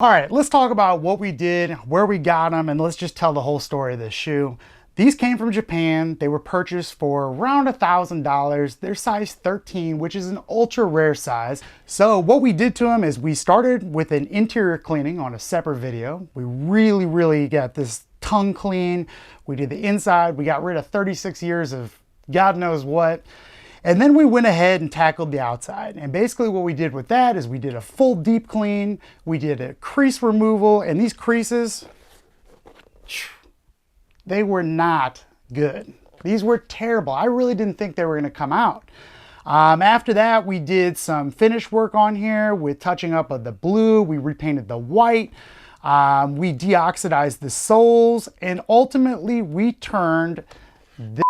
All right, let's talk about what we did, where we got them, and let's just tell the whole story of this shoe. These came from Japan. They were purchased for around $1,000. They're size 13, which is an ultra rare size. So what we did to them is we started with an interior cleaning on a separate video. We really got this tongue clean. We did the inside. We got rid of 36 years of God knows what. And then we went ahead and tackled the outside. And basically what we did with that is we did a full deep clean, we did a crease removal, and these creases, they were not good. These were terrible. I really didn't think they were gonna come out. After that, we did some finish work on here with touching up of the blue. We repainted the white. We deoxidized the soles, and ultimately we turned this